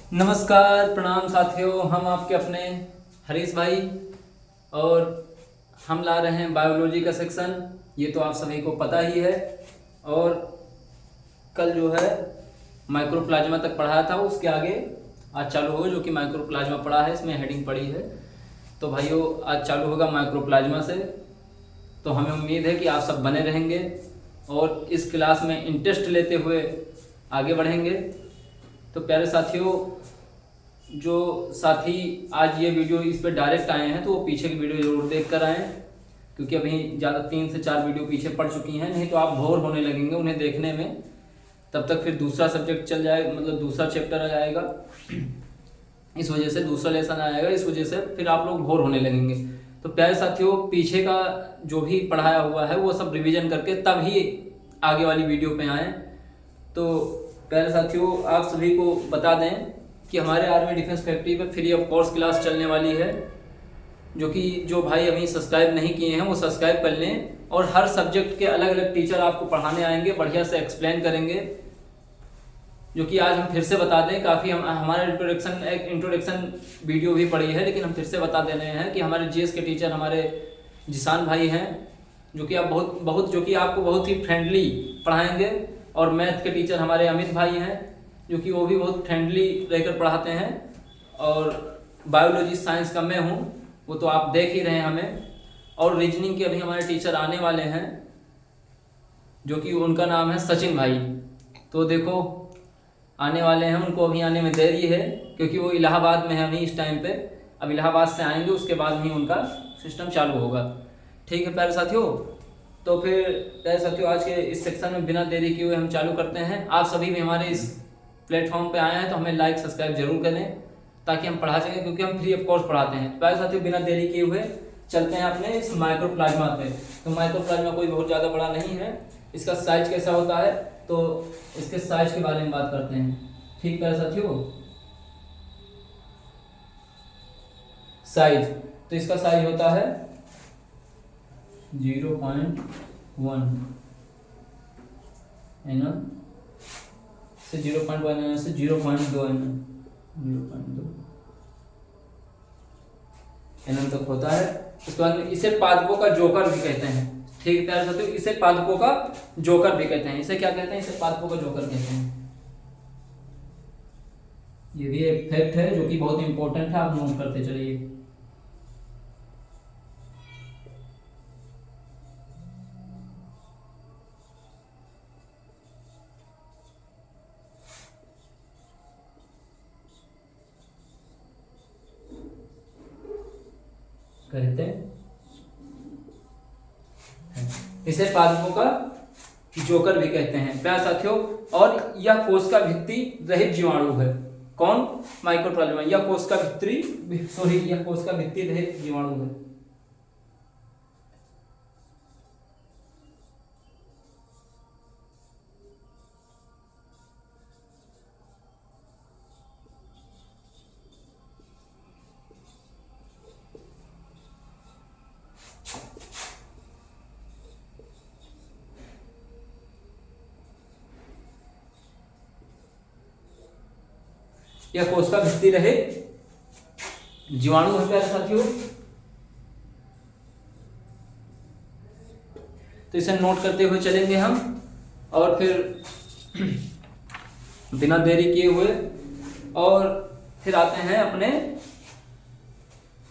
नमस्कार, प्रणाम साथियों। हम आपके अपने हरीश भाई और हम ला रहे हैं बायोलॉजी का सेक्शन। ये तो आप सभी को पता ही है। और कल जो है माइक्रोप्लाज्मा तक पढ़ाया था, उसके आगे आज चालू होगा जो कि माइक्रोप्लाज्मा पढ़ा है, इसमें हेडिंग पड़ी है। तो भाइयों आज चालू होगा माइक्रोप्लाज्मा से। तो हमें उम्मीद है कि आप सब बने रहेंगे और इस क्लास में इंटरेस्ट लेते हुए आगे बढ़ेंगे। तो प्यारे साथियों, जो साथी आज ये वीडियो इस पर डायरेक्ट आए हैं तो वो पीछे की वीडियो जरूर देख कर आएँ, क्योंकि अभी ज़्यादा 3 से 4 वीडियो पीछे पड़ चुकी हैं, नहीं तो आप बोर होने लगेंगे उन्हें देखने में। तब तक फिर दूसरा सब्जेक्ट चल जाएगा, मतलब दूसरा चैप्टर आ जाएगा, इस वजह से दूसरा लेसन आएगा, इस वजह से फिर आप लोग बोर होने लगेंगे। तो प्यारे साथियों, पीछे का जो भी पढ़ाया हुआ है वो सब रिवीजन करके तब ही आगे वाली वीडियो पे आएँ। तो प्यारे साथियों, आप सभी को बता दें कि हमारे आर्मी डिफेंस फैक्ट्री पे फ्री ऑफ कोर्स क्लास चलने वाली है, जो कि जो भाई अभी सब्सक्राइब नहीं किए हैं वो सब्सक्राइब कर लें। और हर सब्जेक्ट के अलग अलग टीचर आपको पढ़ाने आएंगे, बढ़िया से एक्सप्लेन करेंगे, जो कि आज हम फिर से बता दें। काफ़ी हमारा इंट्रोडक्शन वीडियो भी पड़ी है, लेकिन हम फिर से बता दे रहे हैं कि हमारे जीएस के टीचर हमारे जिसान भाई हैं, जो कि आप जो कि आपको बहुत ही फ्रेंडली पढ़ाएंगे। और मैथ के टीचर हमारे अमित भाई हैं, जो कि वो भी बहुत फ्रेंडली रहकर पढ़ाते हैं। और बायोलॉजी साइंस का मैं हूँ, वो तो आप देख ही रहे हैं हमें। और रीजनिंग के अभी हमारे टीचर आने वाले हैं, जो कि उनका नाम है सचिन भाई। तो देखो आने वाले हैं, उनको अभी आने में देरी है क्योंकि वो इलाहाबाद में है अभी इस टाइम पे। अब इलाहाबाद से आएंगे, उसके बाद ही उनका सिस्टम चालू होगा। ठीक है प्यारे साथियों। तो फिर प्यारे साथियों, आज के इस सेक्शन में बिना देरी किए हुए हम चालू करते हैं। आप सभी भी हमारे इस प्लेटफॉर्म पे आए हैं तो हमें लाइक सब्सक्राइब जरूर करें, ताकि हम पढ़ा सकें, क्योंकि हम फ्री ऑफ कोर्स पढ़ाते हैं। प्यारे साथियों, बिना देरी किए हुए चलते हैं अपने इस माइक्रोप्लाज्मा पे। तो माइक्रोप्लाज्मा कोई बहुत ज़्यादा बड़ा नहीं है। इसका साइज कैसा होता है, तो इसके साइज के बारे में बात करते हैं। ठीक प्यारे साथियों, साइज। तो इसका साइज होता है 0.1 एनएम से 0.1 एनएम से 0.2 एनएम, 0.2 एनएम तक होता है। उसके बाद में इसे पादपों का जोकर भी कहते हैं। ठीक है प्यारे साथियों, इसे पादपों का जोकर भी कहते हैं। इसे क्या कहते हैं? इसे पादपों का जोकर कहते हैं। ये भी एक फैक्ट है जो कि बहुत इंपॉर्टेंट है, आप नोट करते चलिए। कहते हैं इसे पादपों का जोकर भी कहते हैं प्यारे साथियों। और यह कोशिका भित्ति रहित जीवाणु है। कौन? माइक्रोप्लाज्मा। यह कोशिका भित्ति रहित जीवाणु है। यह कोशिका भित्ति रहित जीवाणु है प्यारे साथियों। तो इसे नोट करते हुए चलेंगे हम, और फिर बिना देरी किए हुए और फिर आते हैं अपने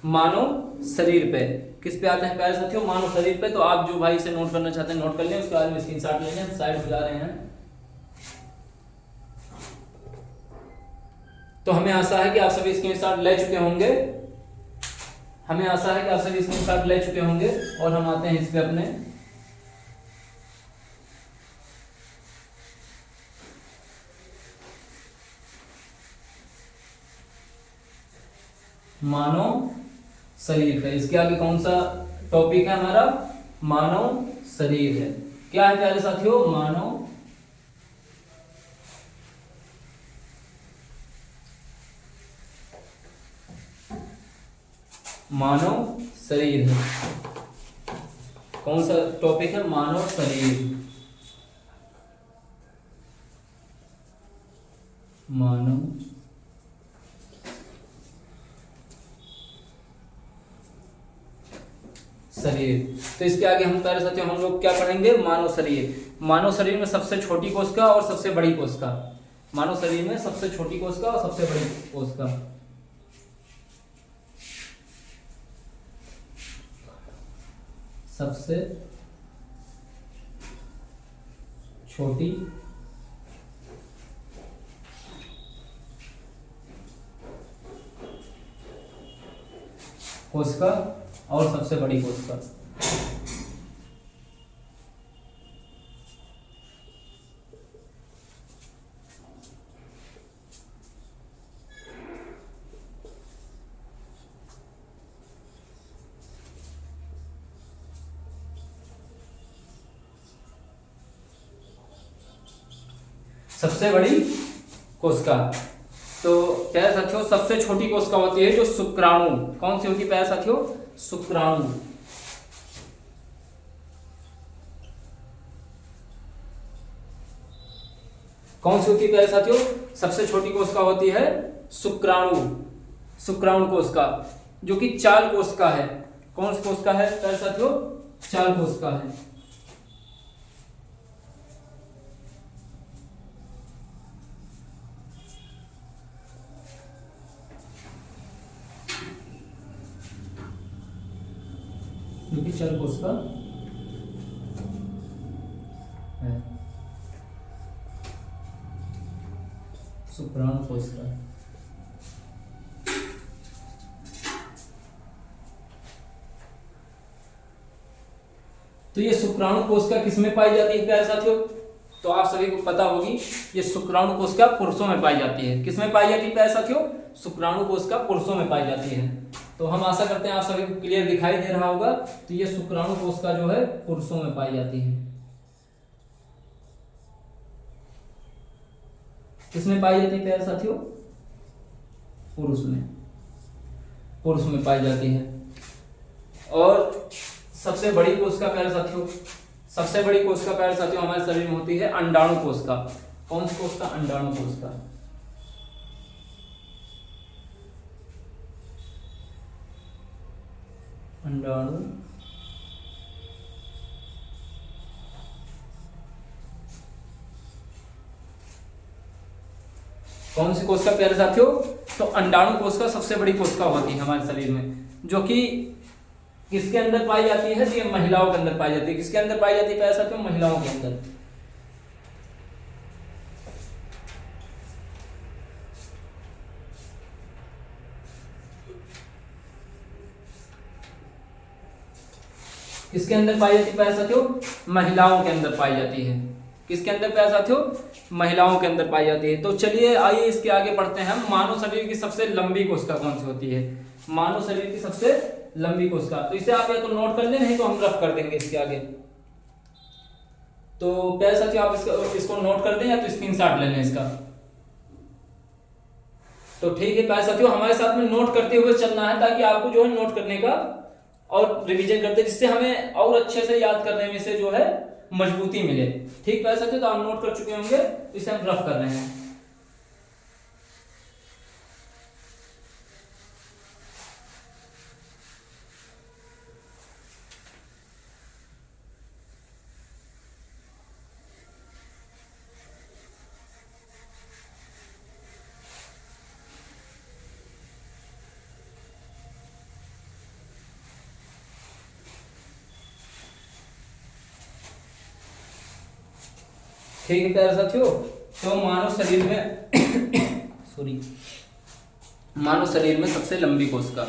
मानव शरीर पे। किस पे आते हैं प्यारे साथियों? मानव शरीर पे। तो आप जो भाई इसे नोट करना चाहते हैं नोट कर लें, उसके बाद में स्क्रीनशॉट ले लें। हम साइड हो जा रहे हैं। तो हमें आशा है कि आप सभी स्क्रीनशॉट ले चुके होंगे। और हम आते हैं इस पे अपने मानव शरीर पे। इसके आगे कौन सा टॉपिक है हमारा? मानव शरीर है। क्या है प्यारे साथियों? मानव शरीर है। कौन सा टॉपिक है? मानव शरीर। मानव शरीर। तो इसके आगे हम प्यारे साथियों हम लोग क्या पढ़ेंगे, मानव शरीर। मानव शरीर में सबसे छोटी कोशिका और सबसे बड़ी कोशिका। मानव शरीर में सबसे छोटी कोशिका और सबसे बड़ी कोशिका। सबसे छोटी कोशिका और सबसे बड़ी कोशिका। सबसे बड़ी कोशिका। तो प्यारे साथियों सबसे छोटी कोशिका होती है जो शुक्राणु। कौन सी होती है प्यारे साथियों, शुक्राणु। कौन सी होती है प्यारे साथियों, सबसे छोटी कोशिका होती है शुक्राणु। शुक्राणु कोशिका जो कि चाल कोशिका है। कौन सी कोशिका है प्यारे साथियों, चाल कोशिका है। जो कि चाल कोशिका है, शुक्राणु कोशिका। तो ये शुक्राणु कोशिका किसमें पाई जाती है प्यारे साथियों, तो आप सभी को पता होगी ये शुक्राणु कोशिका पुरुषों में पाई जाती है। किसमें पाई जाती है प्यारे साथियों, शुक्राणु कोशिका पुरुषों में पाई जाती है। तो हम आशा करते हैं आप सभी को क्लियर दिखाई दे रहा होगा। तो ये शुक्राणु कोशिका जो है पुरुषों में पाई जाती है। किसमें पाई जाती है प्यारे साथियों, पुरुष में, पुरुष में पाई जाती है। और सबसे बड़ी कोशिका प्यारे साथियों, सबसे बड़ी कोशिका प्यारे साथियों हमारे शरीर में होती है अंडाणु कोशिका। कौन सी कोशिका, अंडाणु कोशिका। अंडाणु कौन सी कोशिका प्यारे साथियों, तो अंडाणु कोशिका सबसे बड़ी कोशिका होती है हमारे शरीर में, जो कि किसके अंदर पाई जाती है, तो ये महिलाओं के अंदर पाई जाती है। किसके अंदर पाई जाती है प्यारे साथियों, महिलाओं के अंदर। किसके अंदर पाई जाती है प्यारे साथियों, महिलाओं के अंदर पाई जाती है। किसके अंदर प्यारे साथियों, महिलाओं के अंदर पाई जाती है। तो चलिए आइए इसके आगे बढ़ते हैं। मानव शरीर की सबसे लंबी कोशिका कौन सी होती है, मानव शरीर की सबसे लंबी कोशिका। तो इसे आप या तो नोट कर लें, नहीं तो हम रफ कर देंगे इसके आगे। तो प्यारे साथियों आप इसको नोट कर दें या तो स्क्रीनशॉट ले लें इसका। तो ठीक है प्यारे साथियों, हमारे साथ में नोट करते हुए चलना है, ताकि आपको जो है नोट करने का और रिवीजन करते, जिससे हमें और अच्छे से याद करने में से जो है मजबूती मिले। ठीक प्यारे साथियों, तो आप नोट कर चुके होंगे, इसे हम रफ कर रहे हैं। ठीक है प्यारे साथियों, तो मानव शरीर में सॉरी मानव शरीर में सबसे लंबी कोशिका,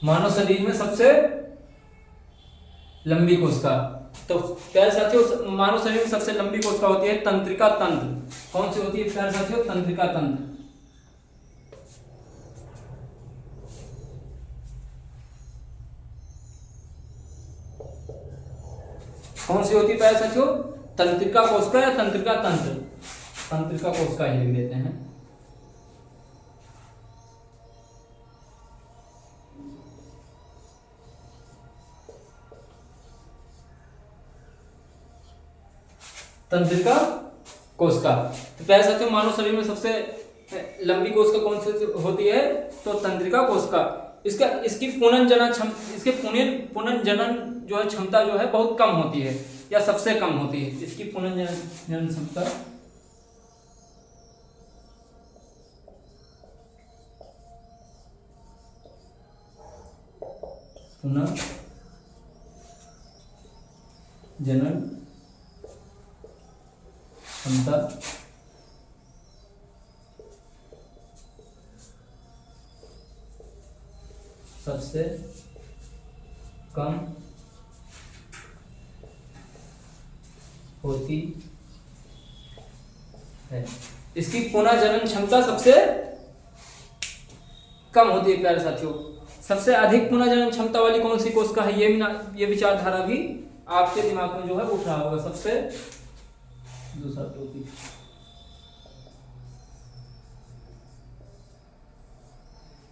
मानव शरीर में सबसे लंबी कोशिका। तो प्यारे साथियों मानव शरीर में सबसे लंबी कोशिका होती है तंत्रिका तंत्र। कौन सी होती है प्यारे साथियों, तंत्रिका तंत्र। कौन सी होती है प्यारे साथियों? तंत्रिका कोशिका या तंत्रिका तंत्र? तंत्रिका कोशिका ही लिख देते हैं। तंत्रिका कोशिका। तो प्यारे साथियों मानव शरीर में सबसे लंबी कोशिका कौन सी होती है? तो तंत्रिका कोशिका। इसकी पुनर्जनन जो है क्षमता जो है बहुत कम होती है या सबसे कम होती है। इसकी पुनर्जनन क्षमता पुनर्जनन क्षमता सबसे कम होती है। इसकी पुनर्जनन क्षमता सबसे कम होती है प्यारे साथियों। सबसे अधिक पुनर्जनन क्षमता वाली कौन सी कोशिका है? ये विचारधारा भी आपके दिमाग में जो है उठ रहा होगा। सबसे दूसरा टॉपिक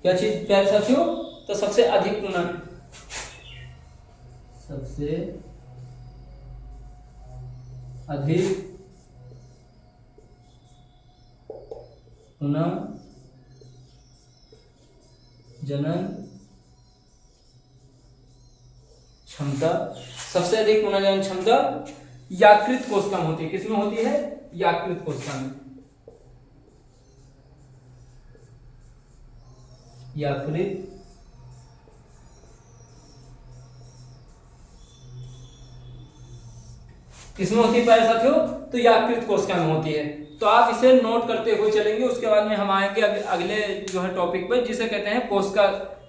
क्या चीज प्यारे साथियों? तो सबसे अधिक पुनर्जनन क्षमता, सबसे अधिक पुनर्जनन क्षमता यकृत कोशिका में होती है। किसमें होती है? यकृत कोशिका में। यकृत किसमें होती है प्यारे साथियों? तो यकृत कोशिका में होती है। तो आप इसे नोट करते हुए चलेंगे। उसके बाद में हम आएंगे अगले जो है टॉपिक पर, जिसे कहते हैं कोशिका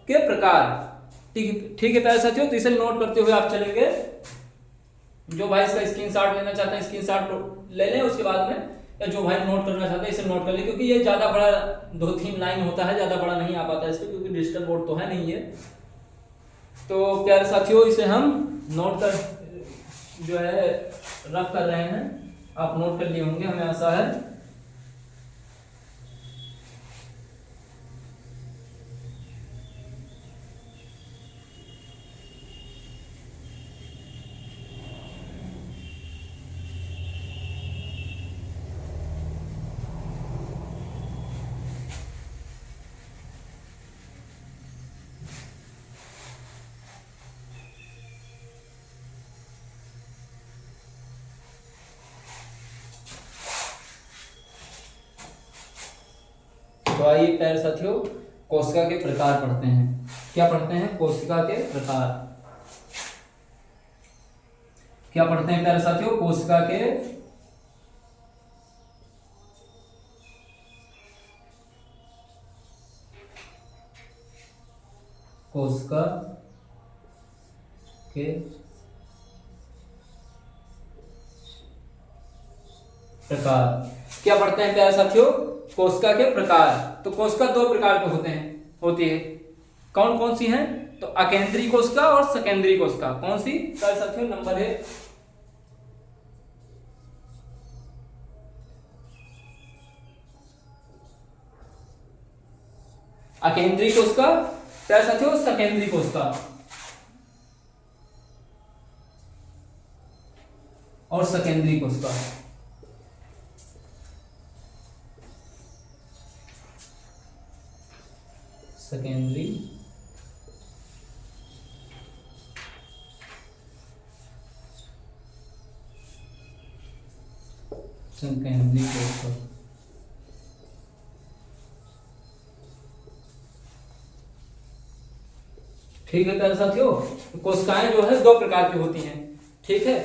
के प्रकार। ठीक है प्यारे साथियों, तो इसे नोट करते हुए आप चलेंगे। जो भाई इसका स्क्रीनशॉट लेना चाहते हैं स्क्रीनशॉट ले लें। उसके बाद में या जो भाई नोट करना चाहते हैं इसे नोट कर लें, क्योंकि ये ज्यादा बड़ा 2-3 लाइन होता है, ज्यादा बड़ा नहीं आ पाता है इसको, क्योंकि डिजिटल बोर्ड तो है नहीं है। तो प्यारे साथियों इसे हम नोट कर जो है रफ कर रहे हैं। आप नोट कर लिए होंगे, हमें आशा है। तो आइए प्यारे साथियों कोशिका के प्रकार पढ़ते हैं। क्या पढ़ते हैं? कोशिका के प्रकार। क्या पढ़ते हैं प्यारे साथियों? कोशिका के प्रकार। क्या पढ़ते हैं प्यारे साथियों? कोशिका के प्रकार। तो कोशिका 2 प्रकार के होती है। कौन कौन सी हैं? तो अकेंद्रीय कोशिका और सकेंद्रीय कोशिका। कौन सी प्यारे साथियों? नंबर है अकेंद्रीय कोशिका, प्यारे साथियों सकेंद्रीय कोशिका और सकेंद्रीय कोशिका। सेकेंडरी कोशिका। ठीक है प्यारे साथियों, कोशिकाएं जो है 2 प्रकार की होती हैं। ठीक है,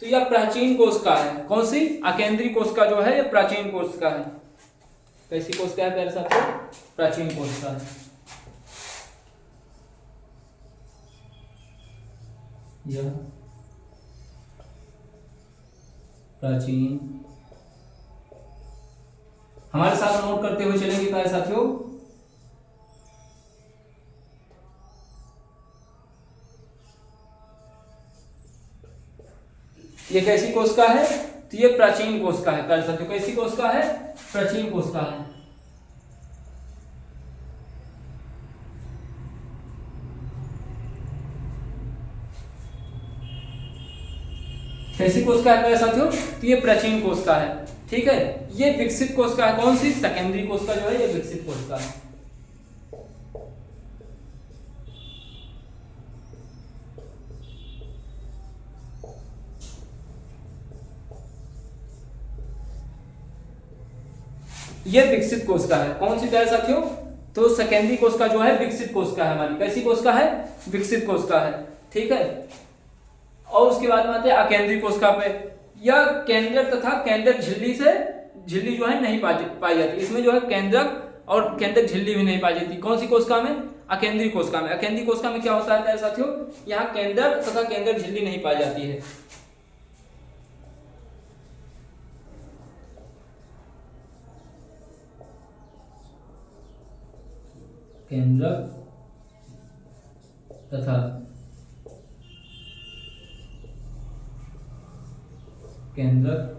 तो यह प्राचीन कोशिका है। कौन सी? अकेंद्रीय कोशिका जो है यह प्राचीन कोशिका है। कैसी कोशिका है प्यारे साथियों? प्राचीन कोशिका है। यह प्राचीन, हमारे साथ नोट करते हुए चलेंगे प्यारे साथियों। ये कैसी कोशिका है? तो ये प्राचीन कोशिका है प्यारे साथियों। कैसी कोशिका है? प्राचीन कोशिका है। कैसी कोशिका है प्यारे साथियों? तो ये प्राचीन कोशिका है। ठीक है, ये विकसित कोशिका है। कौन सी? सेकेंडरी कोशिका जो है ये विकसित कोशिका है। ये विकसित कोशिका है। कौन सी प्यारे साथियों? तो सेकेंडरी कोशिका जो है विकसित कोशिका है हमारी। कैसी कोशिका है? विकसित कोशिका है। ठीक है, और उसके बाद में आते हैं अकेंद्रीय कोशिका पे। यह केंद्रक तथा केंद्रक झिल्ली से झिल्ली जो है नहीं पाई जाती। इसमें जो है केंद्रक और केंद्रक झिल्ली भी नहीं पाई जाती। कौन सी कोशिका में? अकेंद्रीय कोशिका में। अकेंद्रीय कोशिका में क्या होता है प्यारे साथियों? यहाँ केंद्रक तथा केंद्रक झिल्ली नहीं पाई जाती है। केंद्रक तथा केंद्रक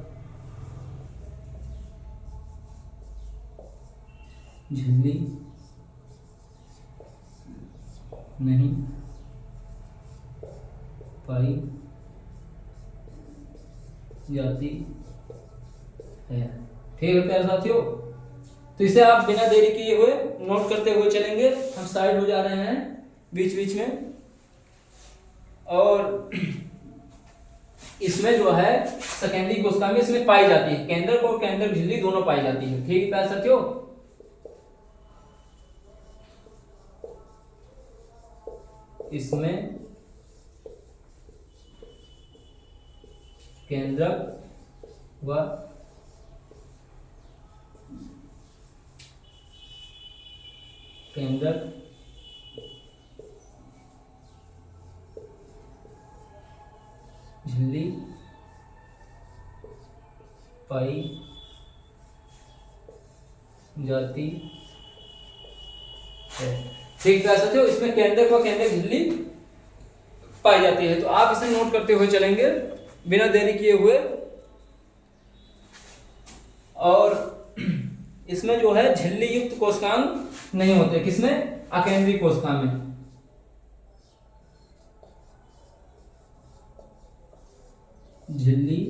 झिल्ली नहीं पाई जाती है। ठीक है प्यारे साथियों, तो इसे आप बिना देरी किए हुए नोट करते हुए चलेंगे। हम साइड हो जा रहे हैं बीच बीच में। और इसमें जो है सेकेंडरी कोशिका में इसमें पाई जाती है, केंद्रक और केंद्रक झिल्ली दोनों पाई जाती है। ठीक है प्यारे साथियों, इसमें केंद्रक व केंद्रक झिल्ली पाई जाती है। ठीक है साथियों, इसमें केंद्रक व केंद्रक झिल्ली पाई जाती है। तो आप इसे नोट करते हुए चलेंगे बिना देरी किए हुए। और इसमें जो है झिल्ली युक्त कोशिकांग नहीं होते। किसमें? अकेंद्रीय कोशिका में। झिल्ली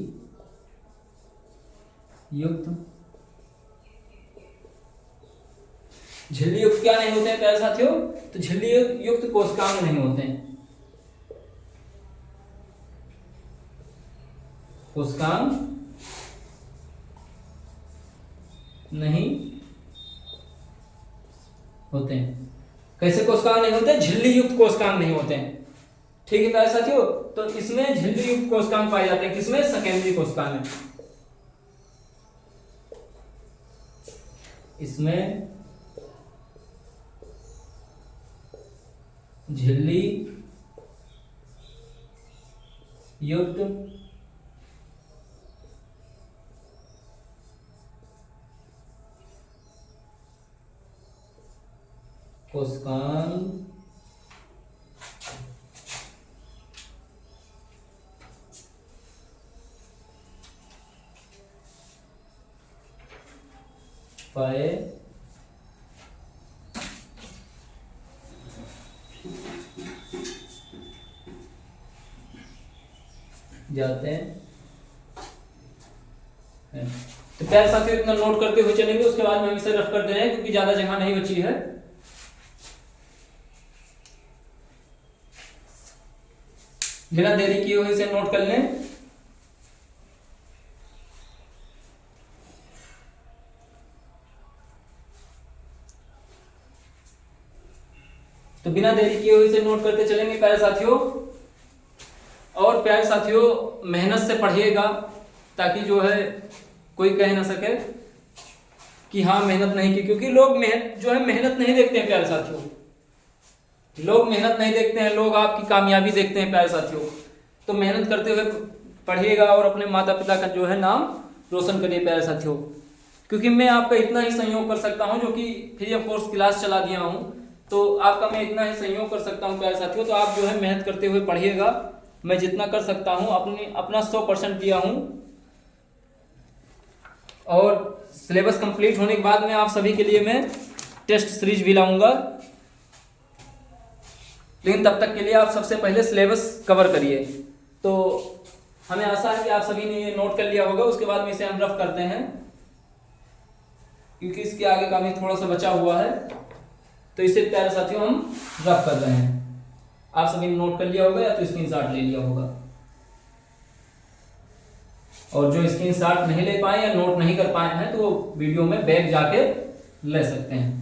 युक्त क्या नहीं होते हैं प्यारे साथियों? तो झिल्ली युक्त कोशिकांग नहीं होते हैं। कोशिकांग नहीं होते हैं। कैसे कोशिकांग नहीं होते? झिल्ली युक्त कोशिकांग नहीं होते हैं। ठीक है प्यारे साथियों, तो इसमें झिल्ली युक्त कोशिकांग पाए जाते हैं। किसमें? सेकेंडरी कोशिका में। इसमें झिल्ली युक्त कोशिकांग पाए जाते हैं। तो प्यारे साथियों इतना नोट करते हुए चलेंगे, उसके बाद में हम इसे रफ कर दे रहे हैं क्योंकि ज्यादा जगह नहीं बची है। बिना देरी किए हुए इसे नोट कर लें। तो बिना देरी किए हुए इसे नोट करते चलेंगे प्यारे साथियों। और प्यारे साथियों मेहनत से पढ़िएगा ताकि जो है कोई कह ना सके कि हाँ मेहनत नहीं की, क्योंकि लोग मेहनत नहीं देखते हैं प्यारे साथियों। लोग मेहनत नहीं देखते हैं, लोग आपकी कामयाबी देखते हैं प्यारे साथियों। तो मेहनत करते हुए पढ़िएगा और अपने माता पिता का जो है नाम रोशन करिए प्यारे साथियों। क्योंकि मैं आपका इतना ही सहयोग कर सकता हूं, जो कि फ्री ऑफ कोर्स क्लास चला दिया हूं, तो आपका मैं इतना ही सहयोग कर सकता हूं प्यारे साथियों। तो आप जो है मेहनत करते हुए पढ़िएगा मैं जितना कर सकता हूँ अपना 100% दिया हूँ। और सिलेबस कंप्लीट होने के बाद में आप सभी के लिए मैं टेस्ट सीरीज भी लाऊंगा, लेकिन तब तक के लिए आप सबसे पहले सिलेबस कवर करिए। तो हमें आशा है कि आप सभी ने ये नोट कर लिया होगा। उसके बाद में इसे हम रफ करते हैं, क्योंकि इसके आगे का भी थोड़ा सा बचा हुआ है, तो इसे प्यारे साथियों हम रफ कर रहे हैं। आप सभी ने नोट कर लिया होगा या तो स्क्रीनशॉट ले लिया होगा। और जो स्क्रीनशॉट नहीं ले पाए या नोट नहीं कर पाए हैं तो वो वीडियो में बैक जाके ले सकते हैं।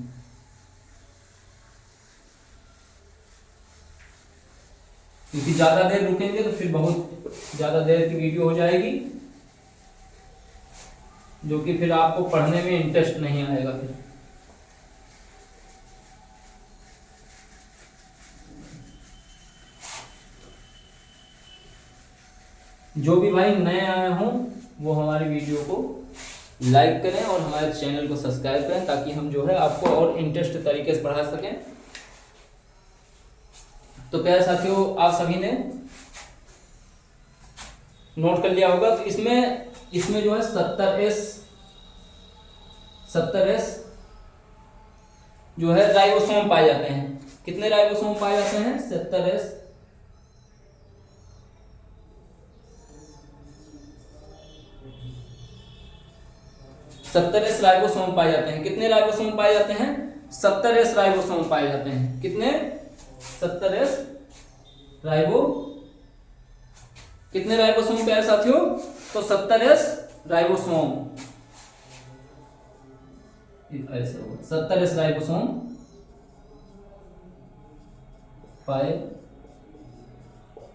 क्योंकि ज्यादा देर रुकेंगे तो फिर बहुत ज्यादा देर की वीडियो हो जाएगी, जो कि फिर आपको पढ़ने में इंटरेस्ट नहीं आएगा। फिर जो भी भाई नए आए हों वो हमारी वीडियो को लाइक करें और हमारे चैनल को सब्सक्राइब करें, ताकि हम जो है आपको और इंटरेस्ट तरीके से पढ़ा सकें। तो प्यारे साथियों, आप सभी ने नोट कर लिया होगा। तो इसमें जो है 70S जो है राइबोसोम पाए जाते हैं। कितने राइबोसोम पाए जाते हैं? 70S राइबोसोम पाए जाते हैं। कितने राइबोसोम पाए जाते हैं? 70S राइबोसोम पाए जाते हैं। कितने? 70S कितने राइबोसोम प्यारे साथियों? तो 70S राइबोसोम, ऐसे होगा 70S राइबोसोम पाए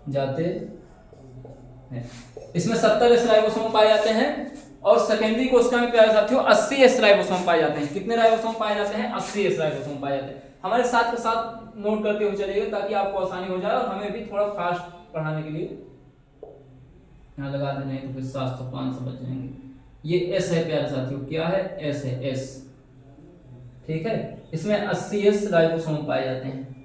जाते हैं। इसमें 70S राइबोसोम पाए जाते हैं। और सेकेंडरी कोशिका में प्यारे साथियों 80S राइबोसोम पाए जाते हैं। कितने राइबोसोम पाए जाते हैं? 80S राइबोसोम पाए जाते हैं। हमारे साथ के साथ नोट करते हुए चलिएगा, ताकि आपको आसानी हो जाए और हमें भी थोड़ा फास्ट पढ़ाने के लिए। यहाँ लगा दें, नहीं तो फिर 700-500 बच जाएंगे। ये एस है प्यारे साथियों, क्या है? एस है, एस। ठीक है, इसमें 80S राइबोसोम पाए जाते हैं।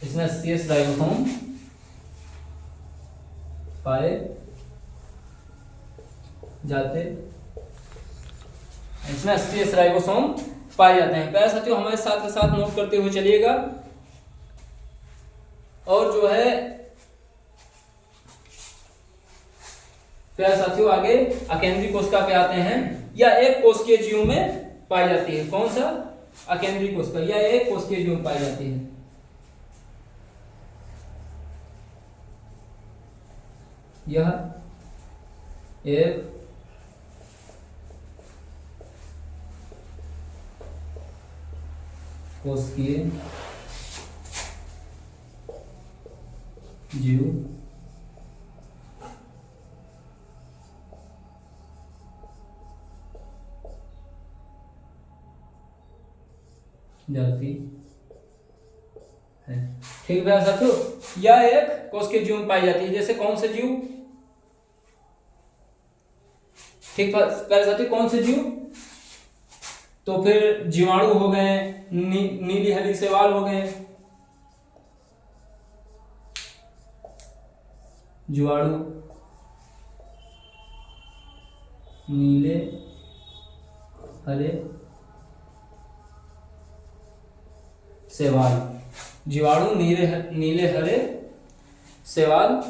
इसमें 80S राइबोसोम पाए जाते, इसमें 80S राइबोसोम पाए जाते हैं। प्यारे साथियों, हमारे साथ के साथ नोट करते हुए चलिएगा। और जो है प्यारे साथियों, आगे अकेंद्री कोशिका पे आते हैं। या एक कोशिकीय जीव में पाई जाती है। कौन सा? अकेंद्री कोशिका, या एक कोशिकीय जीव में पाई जाती है। यह एक कोशिकीय जीव जाती है। ठीक है साथियों, यह एक कोशिकीय जीव में पाई जाती है। जैसे कौन से जीव? ठीक है साथियों, कौन से जीव? तो फिर जीवाणु हो गए, नीली हरी शैवाल हो गए। जीवाणु, नीले हरे शैवाल। जीवाणु, नीले हरे शैवाल,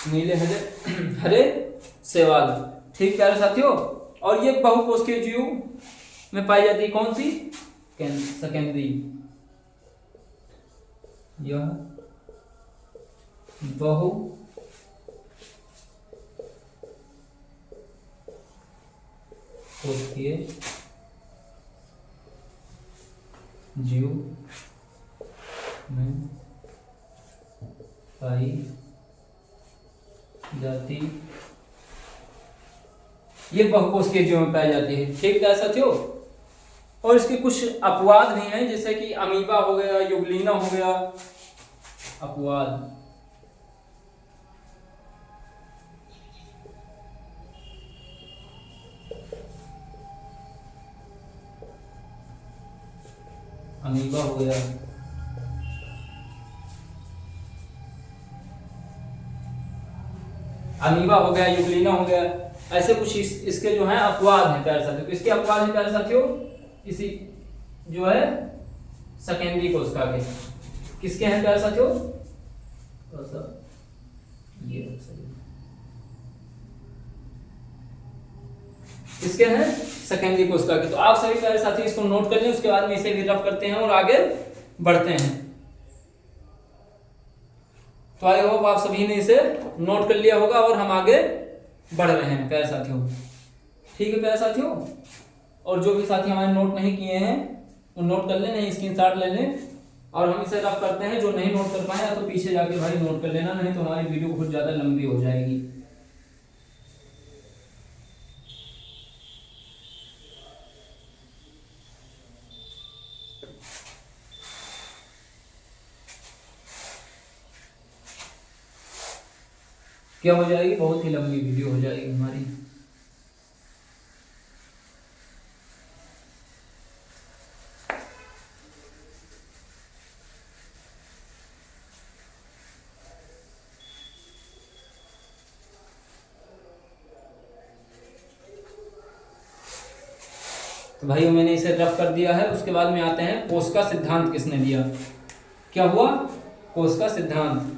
नीले हरे शैवाल। ठीक प्यारे साथियों, और ये बहुकोशिकीय जीव में पाई जाती है। कौन सी? सेकेंडरी। यह बहुकोशिकीय जीव में पाई जाती, ये बहुकोशिकीय जीव में पाई जाती है। ठीक है साथियों, और इसके कुछ अपवाद भी हैं, जैसे कि अमीबा हो गया, युगलिना हो गया। अपवाद, अमीबा हो गया, अमीबा हो गया, यूग्लिना हो गया, ऐसे कुछ इसके जो है अपवाद हैं प्यारे साथियों। इसके अपवाद हैं प्यारे साथियों, इसी जो है सेकेंडरी कोशिका के, किसके हैं प्यारे साथियों, ये किसके हैं, सेकेंडरी कोशिका के। तो आप सभी प्यारे साथी इसको नोट कर लें, उसके बाद में इसे भी रफ करते हैं और आगे बढ़ते हैं। तो आई होप आप सभी ने इसे नोट कर लिया होगा और हम आगे बढ़ रहे हैं प्यारे साथियों। ठीक है प्यारे साथियों, और जो भी साथी हमारे नोट नहीं किए हैं वो नोट कर लें, स्क्रीनशॉट ले लें और हम इसे रफ करते हैं। जो नहीं नोट कर पाए तो पीछे जाके भाई नोट कर लेना, नहीं तो हमारी वीडियो बहुत ज्यादा लंबी हो जाएगी। क्या हो जाएगी, बहुत ही लंबी वीडियो हो जाएगी हमारी। तो भाई मैंने इसे रफ कर दिया है। उसके बाद में आते हैं कोशिका सिद्धांत किसने दिया। क्या हुआ, कोशिका सिद्धांत।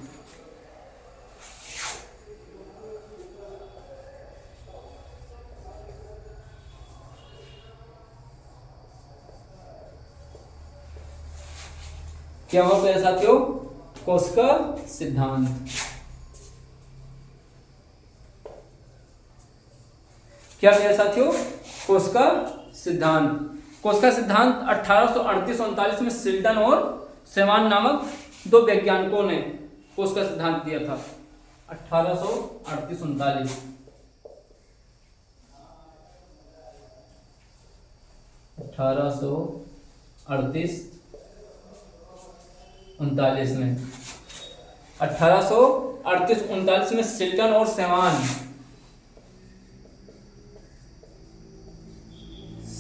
क्या हुआ प्यारे साथियों, कोशिका सिद्धांत। क्या प्यारे साथियों, कोशिका सिद्धांत। कोशिका सिद्धांत 1838-39 में सिल्टन और सेवान नामक दो वैज्ञानिकों ने कोशिका सिद्धांत दिया था। 1838-39 1838-39 में 1838-39 में सिल्टन और सेवान,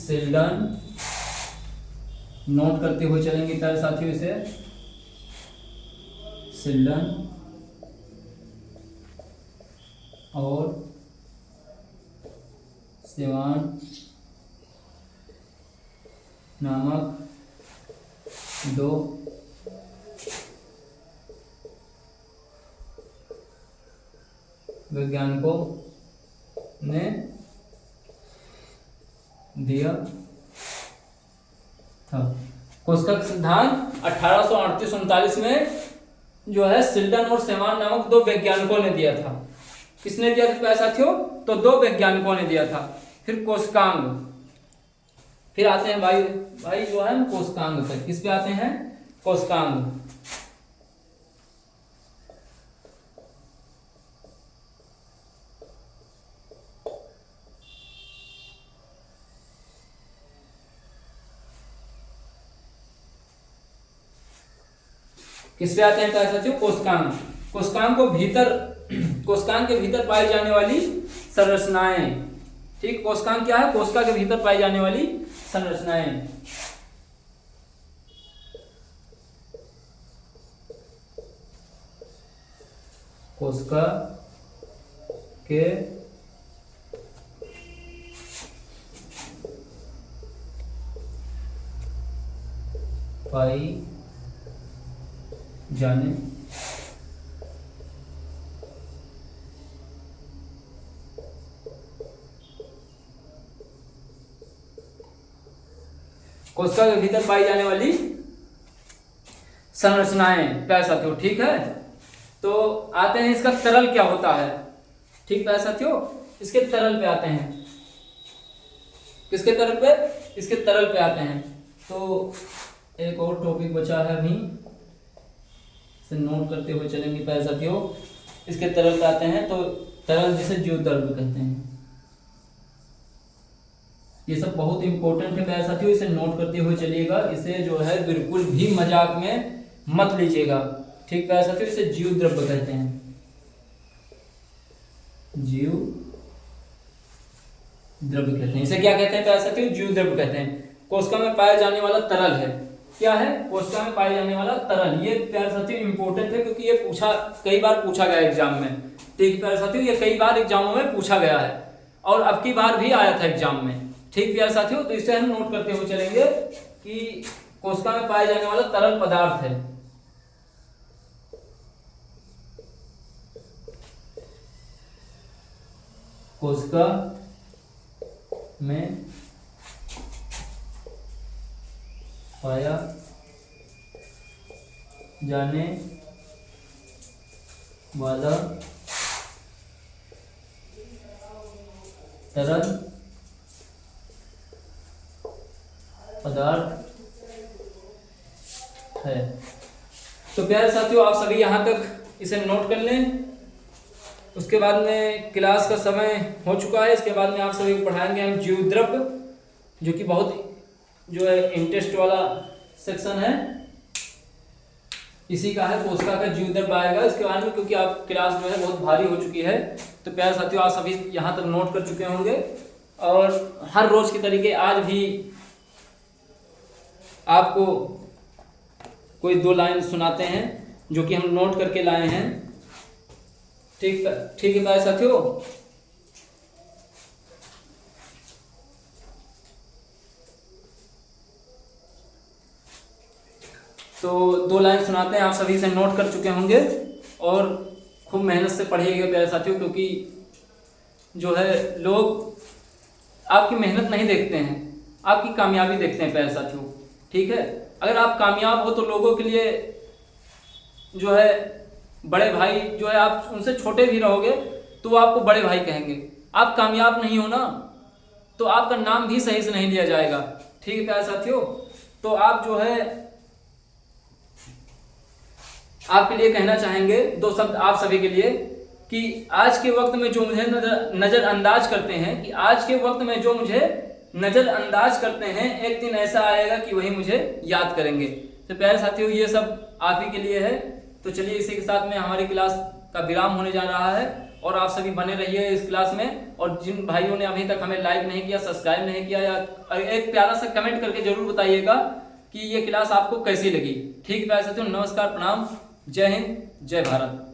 सिल्टन नोट करते हुए चलेंगे प्यारे साथियों इसे, सिल्टन और सेवान नामक दो वैज्ञानिकों ने दिया था। कोशिका सिद्धांत 1838-39 में जो है सिल्टन और सेवान नामक दो वैज्ञानिकों ने दिया था। किसने दिया था साथियों, तो दो वैज्ञानिकों ने दिया था। फिर कोशिकांग, फिर आते हैं भाई जो है कोशिकांग पर। किस पे आते हैं, कोशिकांग। किस पे आते हैं प्यारे साथियों, कोशिकांग। कोशिकांग को भीतर, कोशिकांग के भीतर पाई जाने वाली संरचनाएं। ठीक, कोशिकांग क्या है, कोशिका के भीतर पाई जाने वाली संरचनाएं। कोशिका के पाई जाने कोशिका के भीतर पाई जाने वाली संरचनाएं प्यारे साथियों। ठीक है, तो आते हैं इसका तरल क्या होता है। ठीक प्यारे साथियों, इसके तरल पे आते हैं। किसके तरल पे, इसके तरल पे आते हैं। तो एक और टॉपिक बचा है अभी, इसे नोट करते हुए चलेंगे प्यारे साथियों। इसके तरल पे आते हैं, तो तरल जिसे ज्योतर्क कहते हैं। ये सब बहुत इंपॉर्टेंट है प्यारे साथियों, इसे नोट करते हुए चलिएगा। इसे जो है बिल्कुल भी मजाक में मत लीजिएगा। ठीक प्यारे साथियों, इसे जीव द्रव्य कहते हैं, जीव द्रव्य कहते हैं। इसे क्या कहते हैं प्यारे साथियों, जीव द्रव्य कहते हैं। कोशिका में पाया जाने वाला तरल है। क्या है, कोशिका में पाए जाने वाला तरल। ये प्यारे साथियों इंपॉर्टेंट है क्योंकि ये कई बार पूछा गया एग्जाम में। ठीक प्यारे साथियों, ये कई बार एग्जामों में पूछा गया है और अब की बार भी आया था एग्जाम में। ठीक प्यारे साथियों, तो इसे हम नोट करते हुए चलेंगे कि कोशिका में पाए जाने वाला तरल पदार्थ है। कोशिका में पाया जाने वाला तरल पदार्थ है। तो प्यारे साथियों, आप सभी यहाँ तक इसे नोट कर लें। उसके बाद में क्लास का समय हो चुका है। इसके बाद में आप सभी को पढ़ाएंगे हम जीवद्रव्य, जो कि बहुत जो है इंटरेस्ट वाला सेक्शन है। इसी का है, कोशिका का जीवद्रव्य आएगा इसके बाद में, क्योंकि आप क्लास जो है बहुत भारी हो चुकी है। तो प्यारे साथियों, आप सभी यहाँ तक नोट कर चुके होंगे और हर रोज की तरीके आज भी आपको कोई 2 लाइन सुनाते हैं जो कि हम नोट करके लाए हैं। ठीक है प्यारे साथियों। तो 2 लाइन सुनाते हैं, आप सभी से नोट कर चुके होंगे और खूब मेहनत से पढ़िएगा प्यारे साथियों, क्योंकि जो है लोग आपकी मेहनत नहीं देखते हैं, आपकी कामयाबी देखते हैं प्यारे साथियों। ठीक है, अगर आप कामयाब हो तो लोगों के लिए जो है बड़े भाई जो है, आप उनसे छोटे भी रहोगे तो वो आपको बड़े भाई कहेंगे। आप कामयाब नहीं हो ना तो आपका नाम भी सही से नहीं लिया जाएगा। ठीक है प्यारे साथियों, तो आप जो है आपके लिए कहना चाहेंगे 2 शब्द आप सभी के लिए कि आज के वक्त में जो मुझे नजरअंदाज करते हैं, कि आज के वक्त में जो मुझे नजरअंदाज करते हैं, एक दिन ऐसा आएगा कि वही मुझे याद करेंगे। तो प्यारे साथियों, ये सब आप ही के लिए है। तो चलिए इसी के साथ में हमारी क्लास का विराम होने जा रहा है और आप सभी बने रहिए इस क्लास में। और जिन भाइयों ने अभी तक हमें लाइक नहीं किया, सब्सक्राइब नहीं किया, या एक प्यारा सा कमेंट करके जरूर बताइएगा कि ये क्लास आपको कैसी लगी। ठीक है प्यारे साथियों, नमस्कार, प्रणाम, जय हिंद, जय भारत।